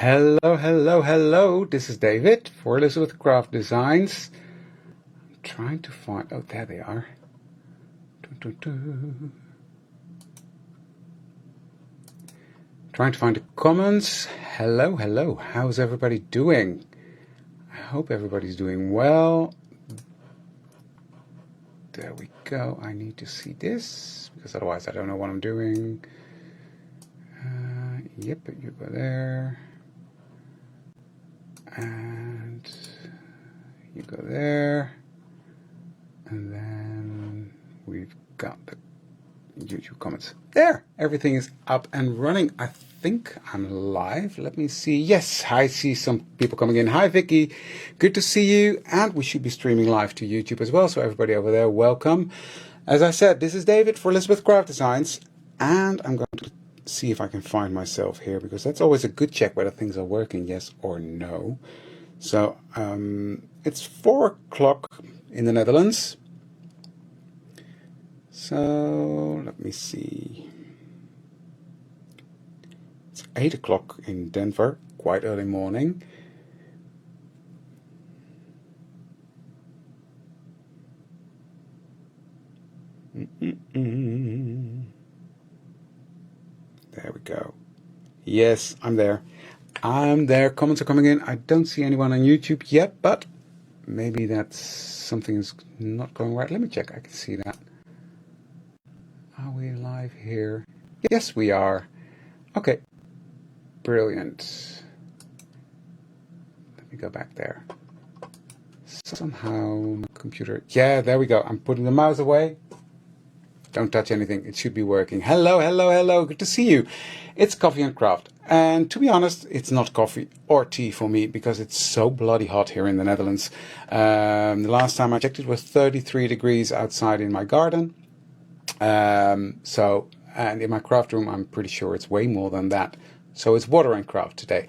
Hello, hello, hello. This is David for Elizabeth Craft Designs. I'm trying to find... Oh, there they are. Trying to find the comments. Hello, hello. How's everybody doing? I hope everybody's doing well. There we go. I need to see this because otherwise I don't know what I'm doing. Yep, you go there. And you go there. And then we've got the YouTube comments. There, everything is up and running. I think I'm live. Let me see. Yes, I see some people coming in. Hi, Vicky. Good to see you. And we should be streaming live to YouTube as well. So everybody over there, welcome. As I said, this is David for Elizabeth Craft Designs. And I'm going to see if I can find myself here, because that's always a good check whether things are working, yes or no. So it's 4 o'clock in the Netherlands. So let me see. It's 8 o'clock in Denver, quite early morning. There we go. Yes, I'm there. I'm there. Comments are coming in. I don't see anyone on YouTube yet, but maybe that's something is not going right. Let me check. I can see that. Are we live here? Yes, we are. Okay. Brilliant. Let me go back there. Somehow my computer... Yeah, there we go. I'm putting the mouse away. Don't touch anything. It should be working. Hello, hello, hello. Good to see you. It's Coffee and Craft. And to be honest, it's not coffee or tea for me because it's so bloody hot here in the Netherlands. The last time I checked, it was 33 degrees outside in my garden. And in my craft room, I'm pretty sure it's way more than that. So it's water and craft today.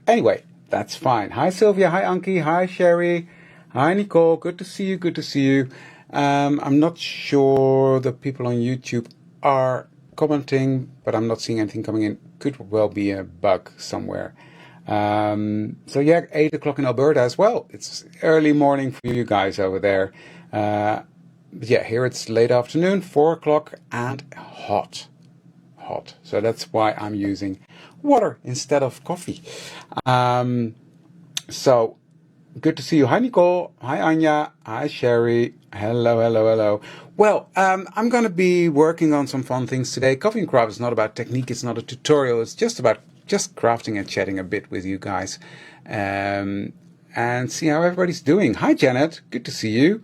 Anyway, that's fine. Hi, Sylvia. Hi, Anki. Hi, Sherry. Hi, Nicole. Good to see you. Good to see you. I'm not sure the people on YouTube are commenting, but I'm not seeing anything coming in. Could well be a bug somewhere. So yeah, 8 o'clock in Alberta as well. It's early morning for you guys over there. But yeah, here it's late afternoon, 4 o'clock, and hot. So that's why I'm using water instead of coffee. So good to see you. Hi, Nicole. Hi, Anya. Hi, Sherry. Hello, hello, hello. Well, I'm going to be working on some fun things today. Coffee and Craft is not about technique. It's not a tutorial. It's just about crafting and chatting a bit with you guys. And see how everybody's doing. Hi, Janet. Good to see you.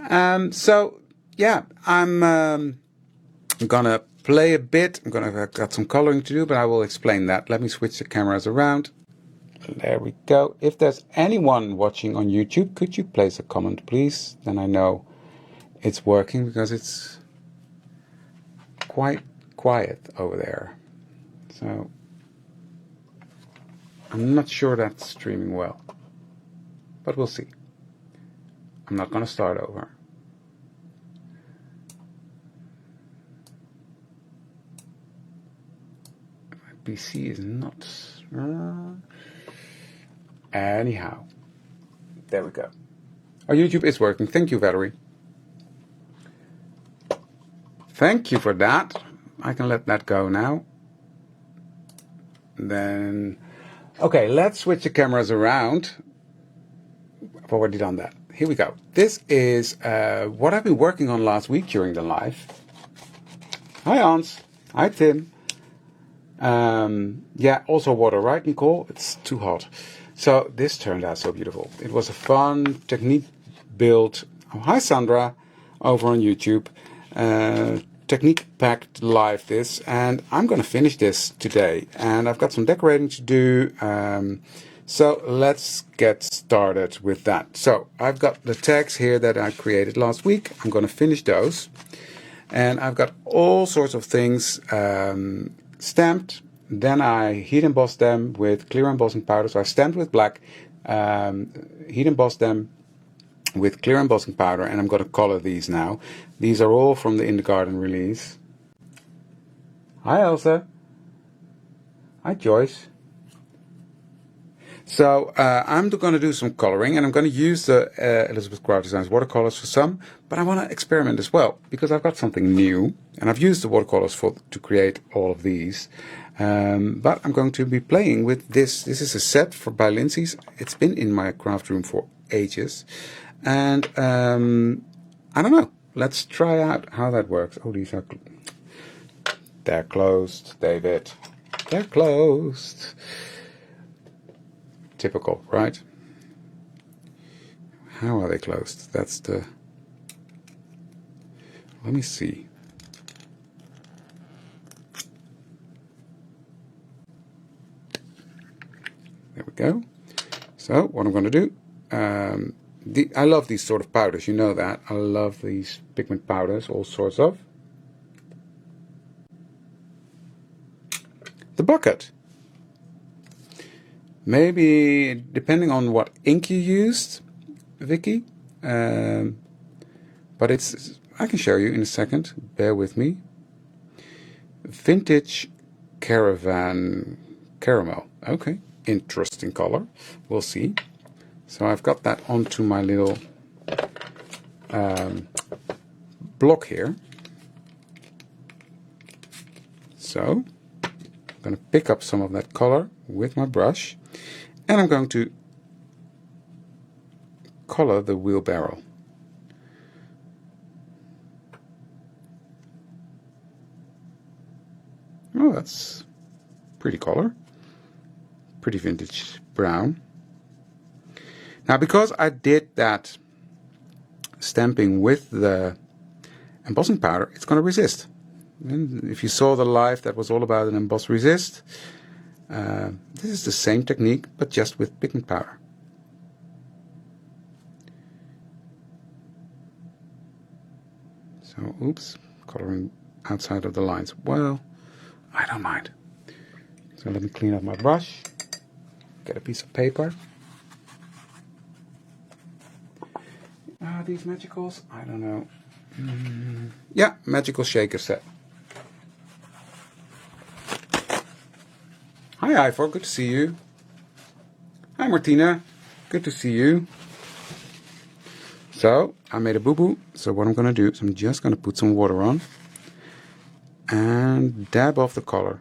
So, yeah, I'm going to play a bit. I've got some coloring to do, but I will explain that. Let me switch the cameras around. There we go. If there's anyone watching on YouTube, could you place a comment, please? Then I know it's working, because it's quite quiet over there. So I'm not sure that's streaming well, but we'll see. I'm not going to start over. My PC is not... Anyhow, there we go. Our YouTube is working. Thank you, Valerie. Thank you for that. I can let that go now. Then, okay, let's switch the cameras around. I've already done that. Here we go. This is what I've been working on last week during the live. Hi, Hans. Hi, Tim. Yeah, also water, right, Nicole? It's too hot. So this turned out so beautiful. It was a fun technique build. Oh, hi, Sandra, over on YouTube. Technique packed live this, and I'm going to finish this today. And I've got some decorating to do. So let's get started with that. So I've got the tags here that I created last week. I'm going to finish those. And I've got all sorts of things stamped. Then I heat embossed them with clear embossing powder. So I stamped with black, heat embossed them with clear embossing powder, and I'm going to color these now. These are all from the In the Garden release. Hi, Elsa. Hi, Joyce. So I'm going to do some coloring, and I'm going to use the Elizabeth Craft Designs watercolors for some, but I want to experiment as well because I've got something new, and I've used the watercolors to create all of these. But I'm going to be playing with this. This is a set by Lindsay's. It's been in my craft room for ages, and I don't know. Let's try out how that works. Oh, they're closed, David. They're closed. Typical, right? How are they closed? That's the... Let me see. There we go. So what I'm going to do, I love these sort of powders, you know that. I love these pigment powders, all sorts of. The bucket. Maybe depending on what ink you used, Vicky. But I can show you in a second. Bear with me. Vintage Caravan Caramel. Okay, interesting color. We'll see. So I've got that onto my little block here. So I'm going to pick up some of that color with my brush, and I'm going to color the wheelbarrow. Oh, that's pretty color. Pretty vintage brown. Now, because I did that stamping with the embossing powder, it's going to resist. And if you saw the live, that was all about an emboss resist. This is the same technique, but just with pigment powder. So, oops, coloring outside of the lines. Well, I don't mind. So let me clean up my brush. Get a piece of paper. These magicals, I don't know. Yeah, magical shaker set. Hi Ivor, good to see you. Hi Martina, good to see you. So, I made a boo-boo. So what I'm going to do is I'm just going to put some water on and dab off the color.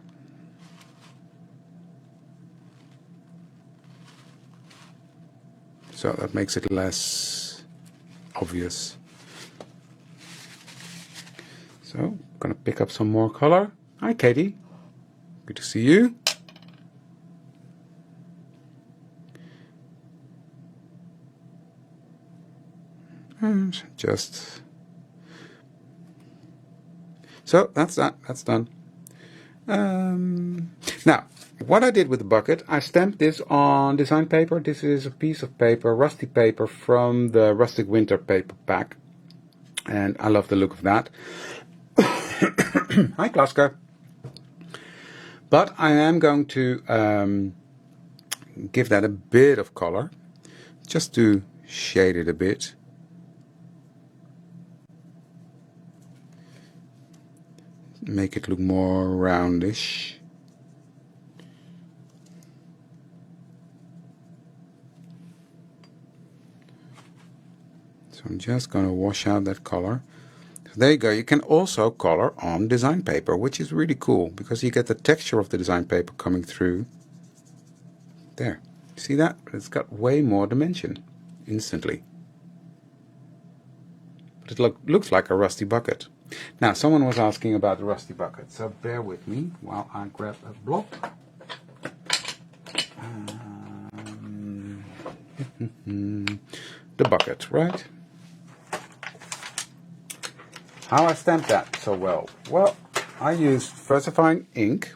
So that makes it less obvious. So, I'm going to pick up some more color. Hi Katie, good to see you. And just... So, that's that. That's done. Now, what I did with the bucket, I stamped this on design paper. This is a piece of paper, rusty paper from the Rustic Winter paper pack. And I love the look of that. Hi, Klaska. But I am going to give that a bit of color, just to shade it a bit. Make it look more roundish. So I'm just going to wash out that color. So there you go. You can also color on design paper, which is really cool because you get the texture of the design paper coming through. There. See that? It's got way more dimension instantly. But it looks like a rusty bucket. Now, someone was asking about the rusty bucket, so bear with me while I grab a block. The bucket, right? How I stamped that so well? Well, I used versifying ink.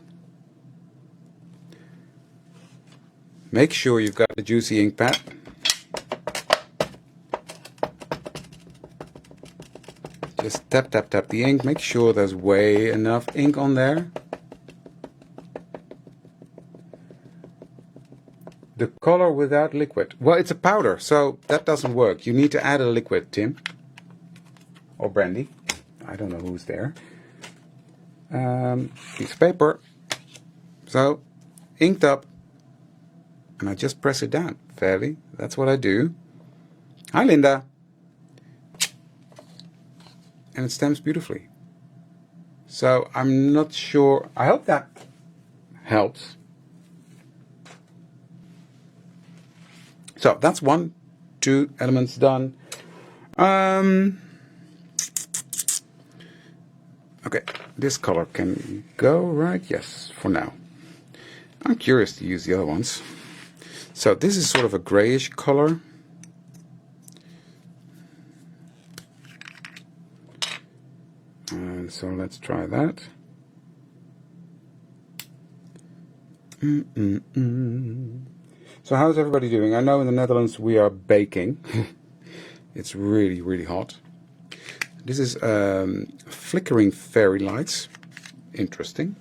Make sure you've got a juicy ink pad. Just tap, tap, tap the ink. Make sure there's way enough ink on there. The color without liquid. Well, it's a powder, so that doesn't work. You need to add a liquid, Tim. Or Brandy. I don't know who's there. Piece of paper. So, inked up. and I just press it down fairly. That's what I do. Hi, Linda. And it stamps beautifully. So I'm not sure. I hope that helps. So that's 1, 2 elements done. Okay, this color can go, right? Yes, for now. I'm curious to use the other ones. So this is sort of a grayish color. And so let's try that. So how's everybody doing? I know in the Netherlands we are baking. It's really, really hot. This is flickering fairy lights. Interesting.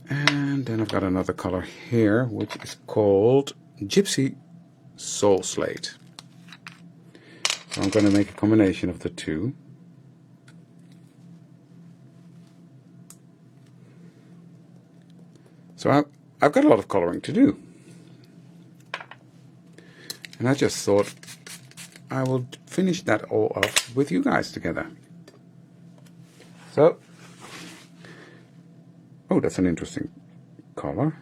And then I've got another color here, which is called Gypsy Soul Slate. So I'm going to make a combination of the two. So I've got a lot of coloring to do. And I just thought I will finish that all off with you guys together. So, oh, that's an interesting color.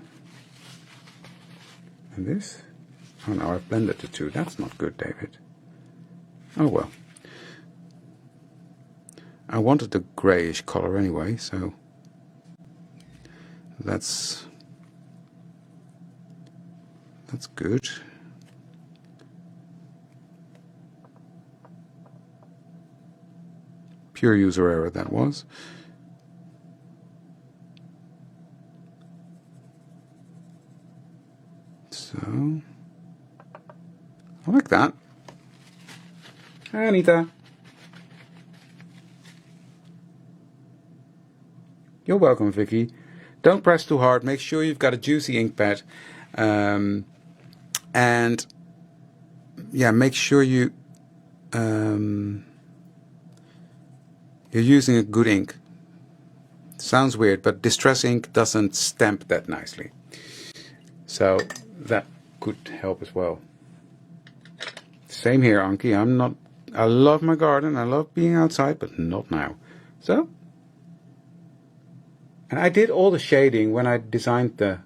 And this? Oh no, I've blended the two. That's not good, David. Oh well. I wanted the grayish color anyway, so that's good. Pure user error that was. So, I like that. Hi, Anita. You're welcome, Vicky. Don't press too hard. Make sure you've got a juicy ink pad. And yeah, make sure you're using a good ink. Sounds weird, but distress ink doesn't stamp that nicely. So that could help as well. Same here, Anki. I love my garden. I love being outside, but not now. So, and I did all the shading when I designed the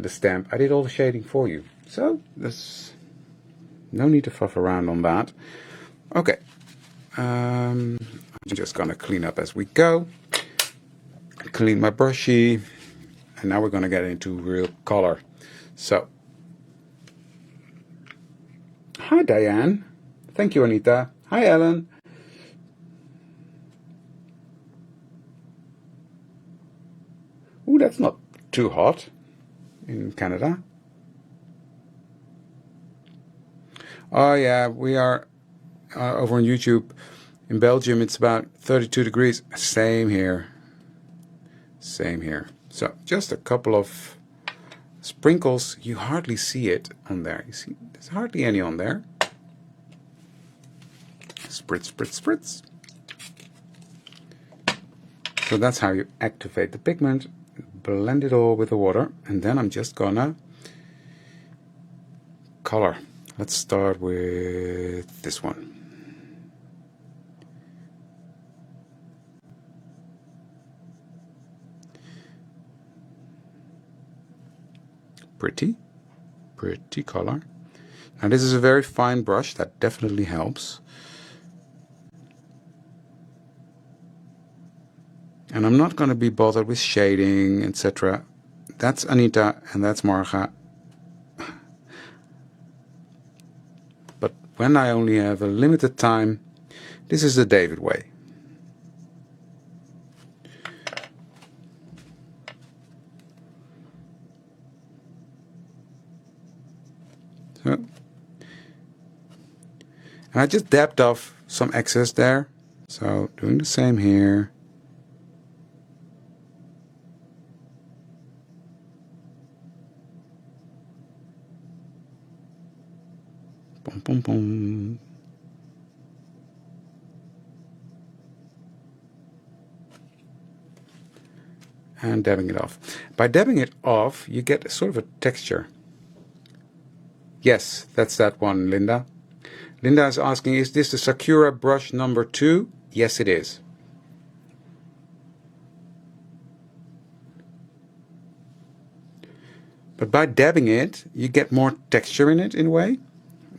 stamp. I did all the shading for you. So there's no need to fluff around on that. Okay. I'm just gonna clean up as we go. Clean my brushy. And now we're gonna get into real color. So, hi Diane. Thank you, Anita. Hi Ellen. Ooh, that's not too hot in Canada. Oh yeah, we are over on YouTube. In Belgium, it's about 32 degrees. Same here. Same here. So just a couple of sprinkles. You hardly see it on there. You see, there's hardly any on there. Spritz, spritz, spritz. So that's how you activate the pigment. Blend it all with the water. And then I'm just gonna color. Let's start with this one. Pretty color. Now this is a very fine brush, that definitely helps. And I'm not going to be bothered with shading, etc. That's Anita and that's Marga. But when I only have a limited time, this is the David way. So, and I just dabbed off some excess there. So doing the same here. Boom, boom, boom. And dabbing it off. By dabbing it off, you get sort of a texture. Yes, that's that one, Linda. Linda is asking, is this the Sakura brush number 2? Yes, it is. But by dabbing it, you get more texture in it in a way.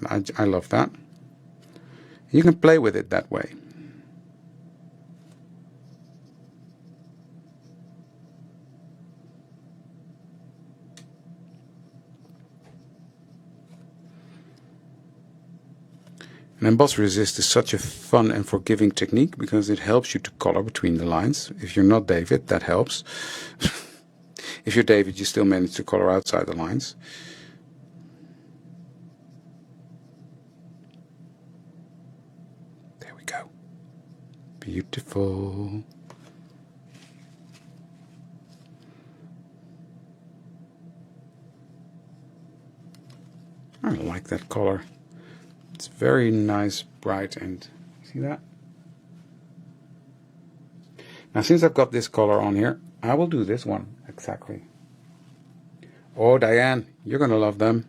I love that. You can play with it that way. And emboss resist is such a fun and forgiving technique because it helps you to color between the lines. If you're not David, that helps. If you're David, you still manage to color outside the lines. There we go. Beautiful. I like that color. It's very nice, bright, and see that? Now, since I've got this color on here, I will do this one exactly. Oh, Diane, you're going to love them.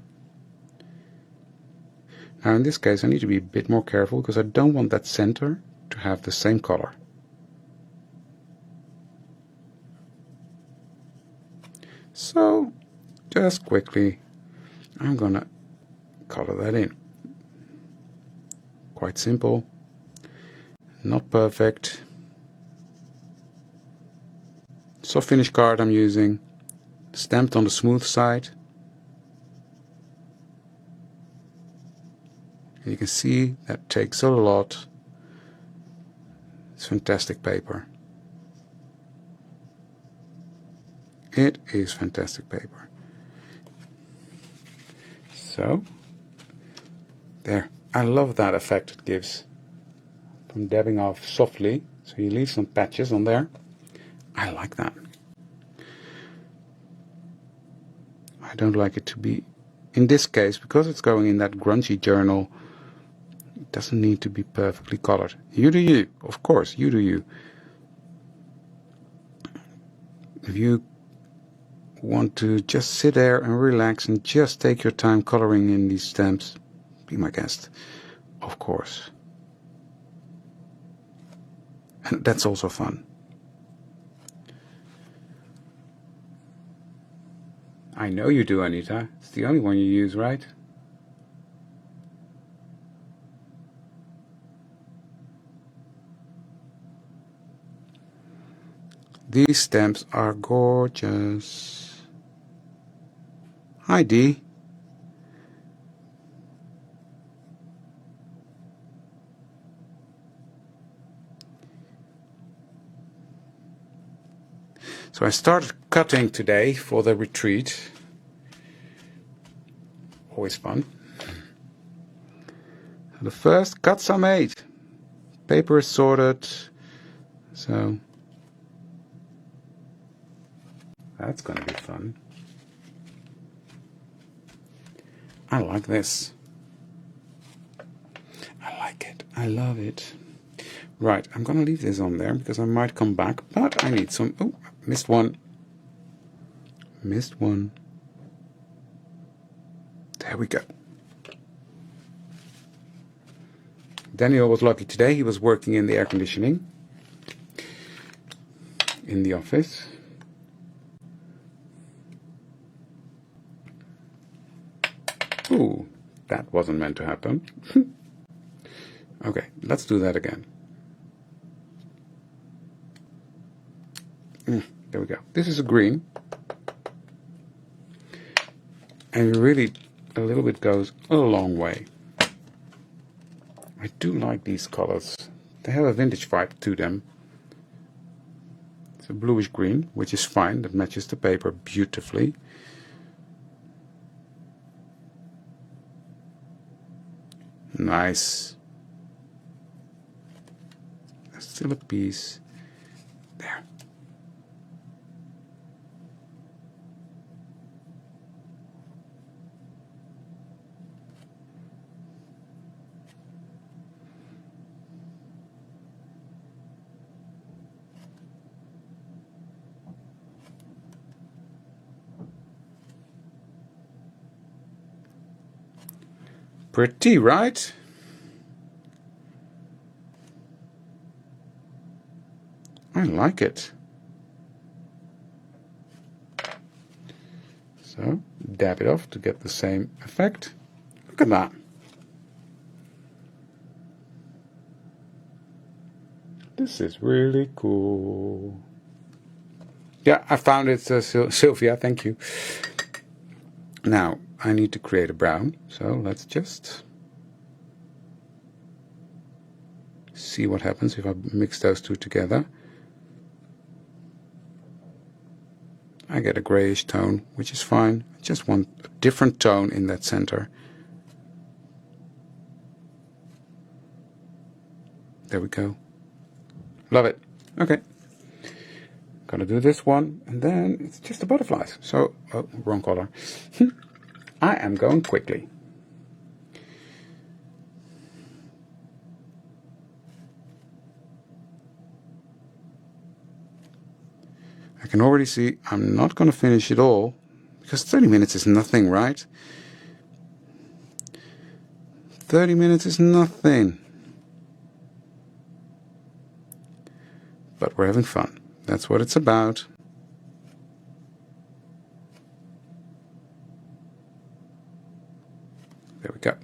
Now, in this case, I need to be a bit more careful because I don't want that center to have the same color. So, just quickly, I'm going to color that in. Quite simple, not perfect. Soft finish card I'm using, stamped on the smooth side. And you can see that takes a lot. It's fantastic paper. It is fantastic paper. So, there. I love that effect it gives from dabbing off softly. So you leave some patches on there. I like that. I don't like it to be, in this case, because it's going in that grungy journal, it doesn't need to be perfectly colored. You do you, of course, you do you. If you want to just sit there and relax and just take your time coloring in these stamps, be my guest, of course. And that's also fun. I know you do, Anita. It's the only one you use, right? These stamps are gorgeous. Hi, Dee. So I started cutting today for the retreat. Always fun. The first cuts are made. Paper is sorted. So that's going to be fun. I like this. I like it. I love it. Right, I'm going to leave this on there because I might come back, but I need some... Oh, missed one. Missed one. There we go. Daniel was lucky today. He was working in the air conditioning in the office. Ooh, that wasn't meant to happen. Okay, let's do that again. There we go. This is a green. And really, a little bit goes a long way. I do like these colors. They have a vintage vibe to them. It's a bluish green, which is fine. That matches the paper beautifully. Nice. There's still a piece. There. Pretty, right? I like it. So, dab it off to get the same effect. Look at that. This is really cool. Yeah, I found it, Sylvia, thank you. Now, I need to create a brown, so let's just see what happens if I mix those two together. I get a grayish tone, which is fine. I just want a different tone in that center. There we go. Love it. Okay. Gonna do this one, and then it's just the butterflies. So, oh, wrong color. I am going quickly. I can already see I'm not going to finish it all, because 30 minutes is nothing, right? 30 minutes is nothing. But we're having fun. That's what it's about. There we go.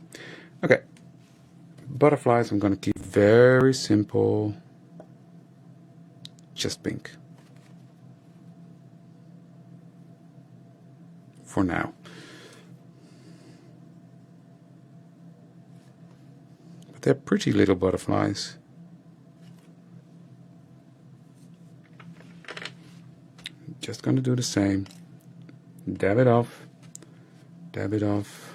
Okay. Butterflies I'm going to keep very simple. Just pink. For now. But they're pretty little butterflies. Just going to do the same. Dab it off. Dab it off.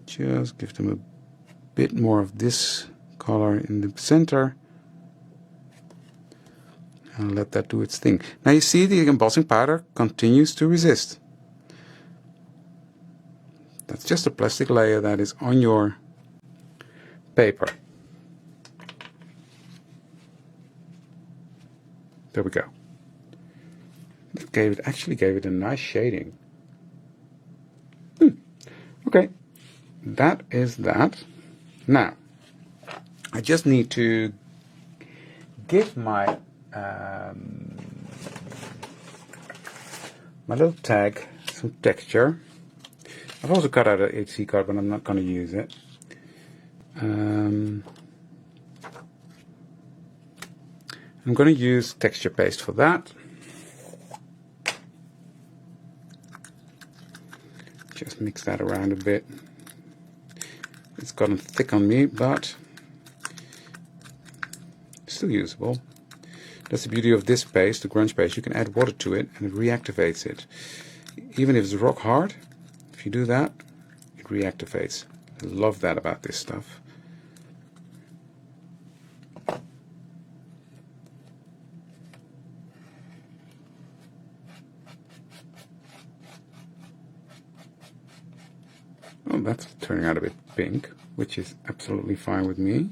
Just give them a bit more of this color in the center. And let that do its thing. Now you see the embossing powder continues to resist. That's just a plastic layer that is on your paper. There we go. That actually gave it a nice shading. Okay, that is that. Now, I just need to give my my little tag some texture. I've also cut out an HC card, but I'm not going to use it. I'm going to use texture paste for that. Just mix that around a bit. It's gotten thick on me, but still usable. That's the beauty of this paste, the grunge paste. You can add water to it and it reactivates it. Even if it's rock hard, if you do that, it reactivates. I love that about this stuff. Oh, that's turning out a bit pink, which is absolutely fine with me.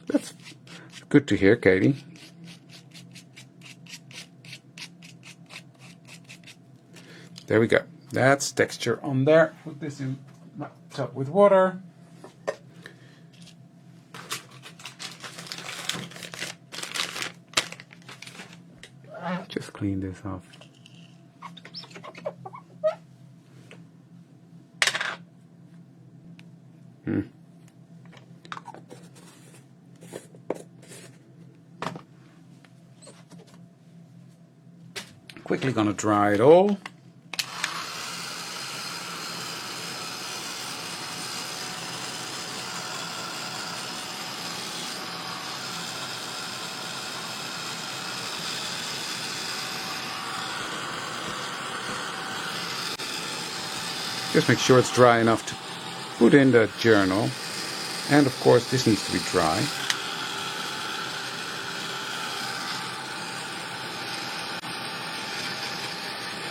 That's good to hear, Katie. There we go. That's texture on there. Put this in my tub with water. Just clean this off. Quickly gonna dry it all. Just make sure it's dry enough to put in the journal. And of course this needs to be dry.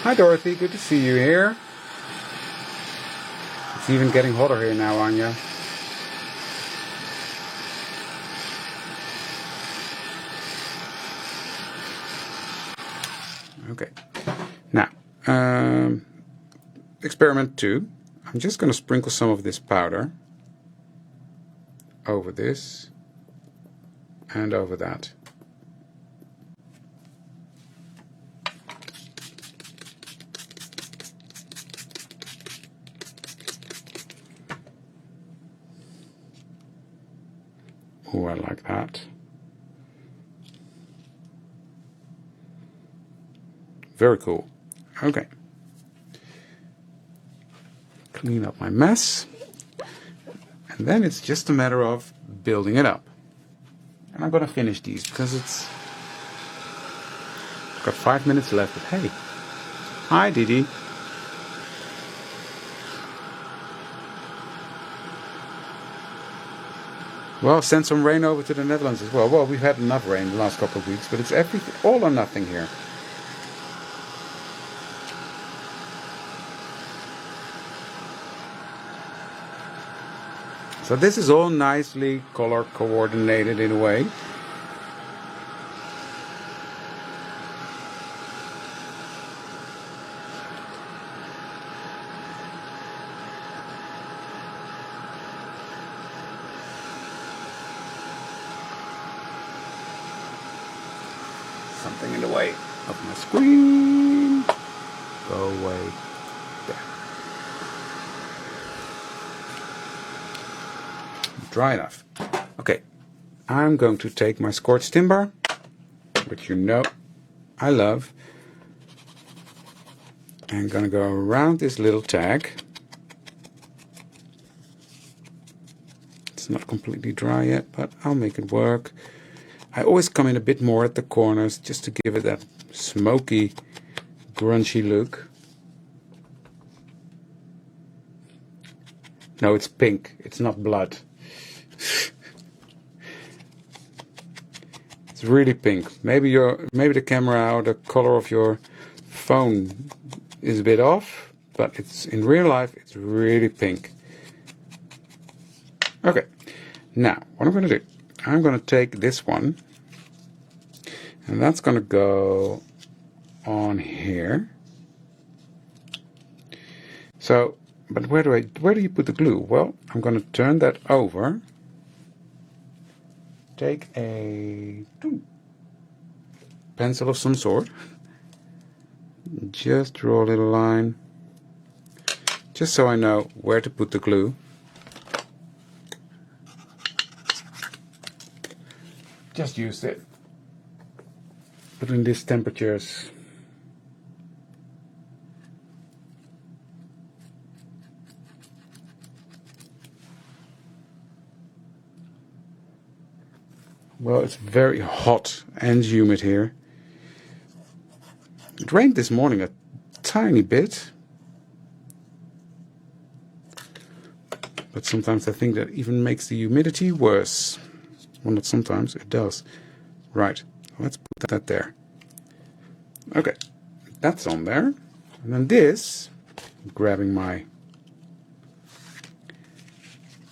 Hi Dorothy, good to see you here. It's even getting hotter here now, Anya. Okay. Now, experiment 2. I'm just going to sprinkle some of this powder over this and over that. Oh, I like that. Very cool. Okay. Clean up my mess. And then it's just a matter of building it up. And I'm going to finish these because I've got 5 minutes left. But hey, hi Didi. Well, send some rain over to the Netherlands as well. Well, we've had enough rain the last couple of weeks, but it's everything, all or nothing here. So this is all nicely color coordinated in a way. Something in the way of my screen. Go away. There. Dry enough. Okay, I'm going to take my scorched timber, which you know I love. I'm going to go around this little tag. It's not completely dry yet, but I'll make it work. I always come in a bit more at the corners just to give it that smoky, grungy look. No, it's pink. It's not blood. It's really pink. Maybe the camera or the color of your phone is a bit off, but it's in real life it's really pink. Okay. Now, what I'm going to do, I'm going to take this one, and that's going to go on here. So, but where do you put the glue? Well, I'm going to turn that over. Take a pencil of some sort. Just draw a little line, just so I know where to put the glue. Just used it. Between these temperatures. Well, it's very hot and humid here. It rained this morning a tiny bit. But sometimes I think that even makes the humidity worse. Well, not sometimes, it does. Right, let's put that there. Okay, that's on there. And then this, grabbing my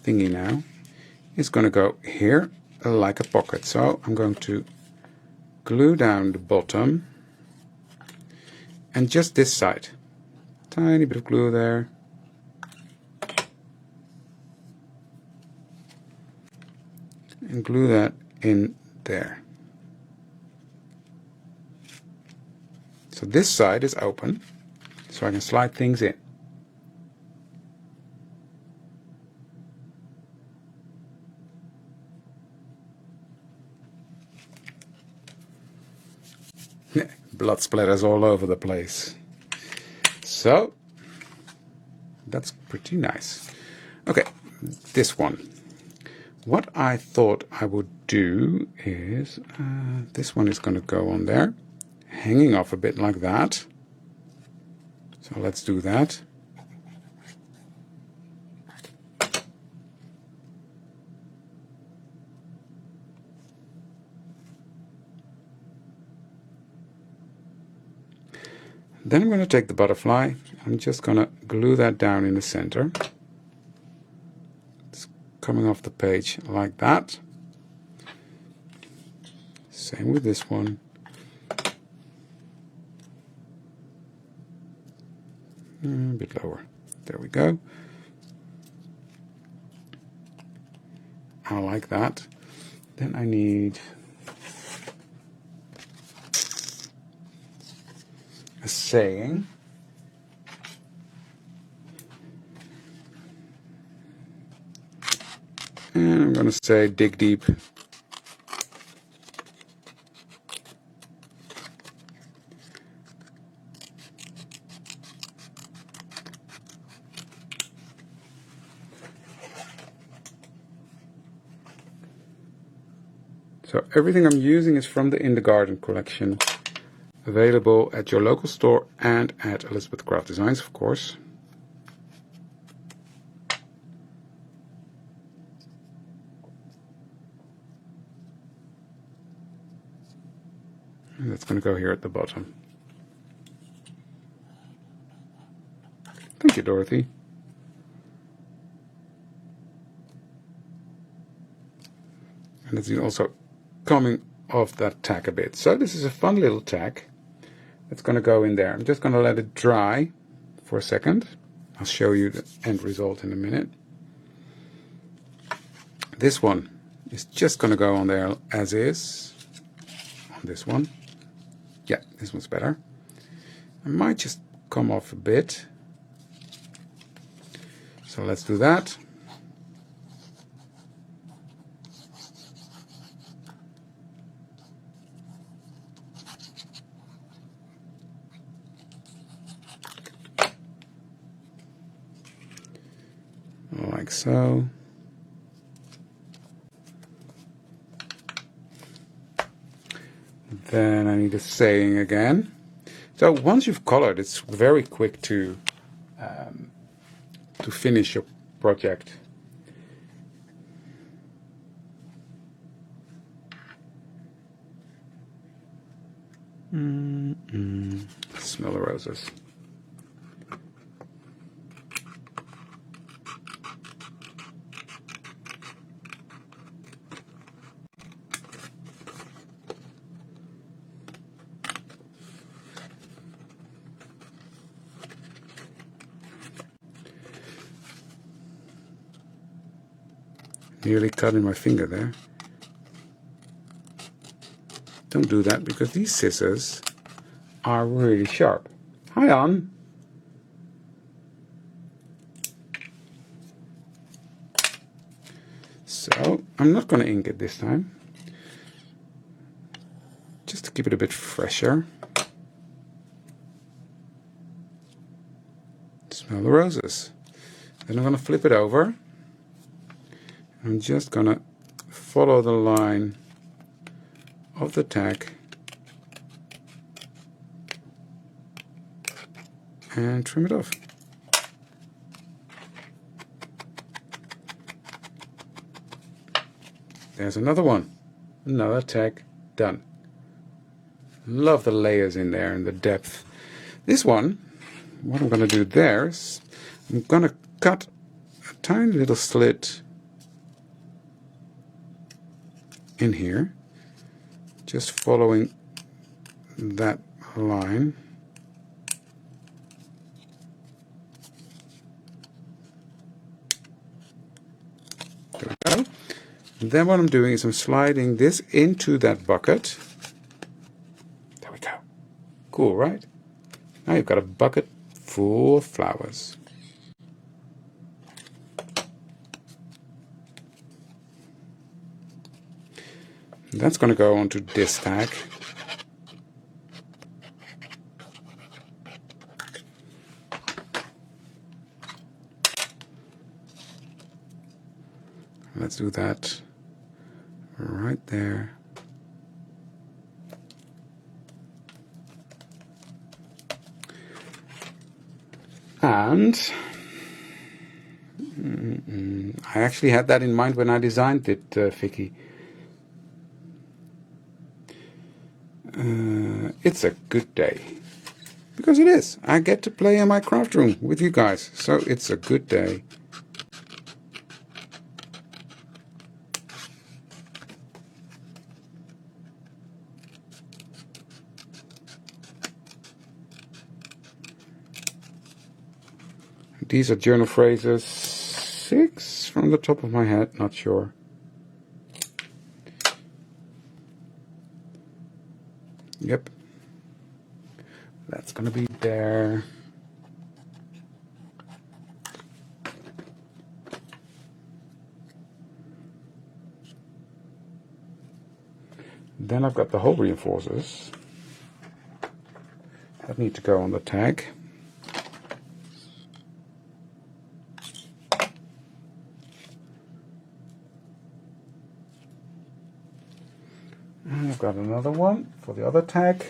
thingy now, is going to go here like a pocket. So I'm going to glue down the bottom and just this side. Tiny bit of glue there. And glue that in there. So this side is open, so I can slide things in. Blood splatters all over the place. So that's pretty nice. Okay, this one. What I thought I would do is, this one is going to go on there, hanging off a bit like that. So let's do that. Then I'm going to take the butterfly. I'm just going to glue that down in the center. coming off the page like that. Same with this one. A bit lower. There we go. I like that. Then I need a saying. And I'm going to say dig deep. So everything I'm using is from the In the Garden collection, available at your local store and at Elizabeth Craft Designs, of course. And that's going to go here at the bottom. Thank you, Dorothy. And it's also coming off that tack a bit. So this is a fun little tack that's going to go in there. I'm just going to let it dry for a second. I'll show you the end result in a minute. This one is just going to go on there as is. On this one. Yeah, this one's better. It might just come off a bit. So let's do that. Like so. Then I need a saying again. So once you've colored, it's very quick to finish your project. Smell the roses. Nearly cutting my finger there. Don't do that because these scissors are really sharp. Hi, Ann. So I'm not going to ink it this time, just to keep it a bit fresher. Smell the roses. Then I'm going to flip it over. I'm just going to follow the line of the tack and trim it off. There's another one. Another tack done. Love the layers in there and the depth. This one, what I'm going to do there is I'm going to cut a tiny little slit in here, just following that line. There we go. And then what I'm doing is I'm sliding this into that bucket. There we go. Cool, right? Now you've got a bucket full of flowers. That's going to go onto this tag. Let's do that right there. And I actually had that in mind when I designed it, Vicky. It's a good day. Because it is. I get to play in my craft room with you guys. So it's a good day. These are journal phrases 6 from the top of my head, not sure. Yep. That's gonna be there. Then I've got the hole reinforcers that need to go on the tag. And I've got another one for the other tag.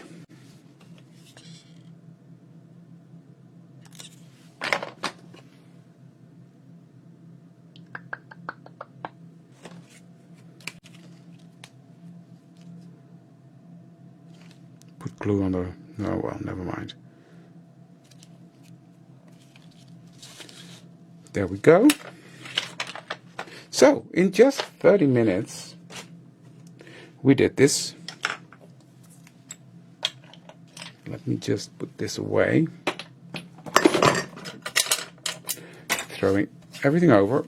Put glue on the... oh well, never mind. There we go. So, in just 30 minutes, we did this. Let me just put this away. Throwing everything over.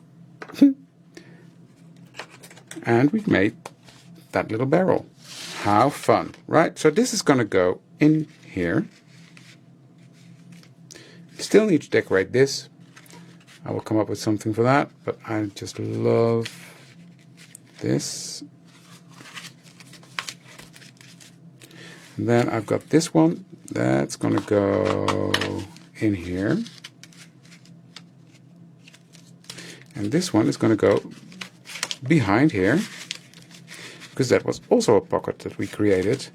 And we've made that little barrel. How fun, right? So this is going to go in here. Still need to decorate this. I will come up with something for that, but I just love this. And then I've got this one that's going to go in here. And this one is going to go behind here, because that was also a pocket that we created.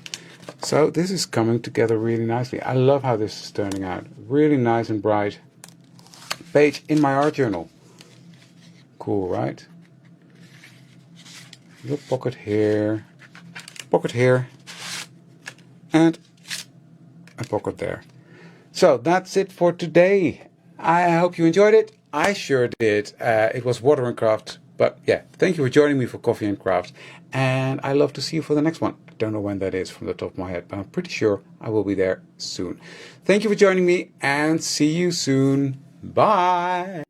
So this is coming together really nicely. I love how this is turning out. Really nice and bright page in my art journal. Cool, right? Little pocket here, and a pocket there. So that's it for today. I hope you enjoyed it. I sure did. It was water and craft, but yeah, thank you for joining me for Coffee and Craft, and I love to see you for the next one. I don't know when that is from the top of my head, but I'm pretty sure I will be there soon. Thank you for joining me, and see you soon. Bye.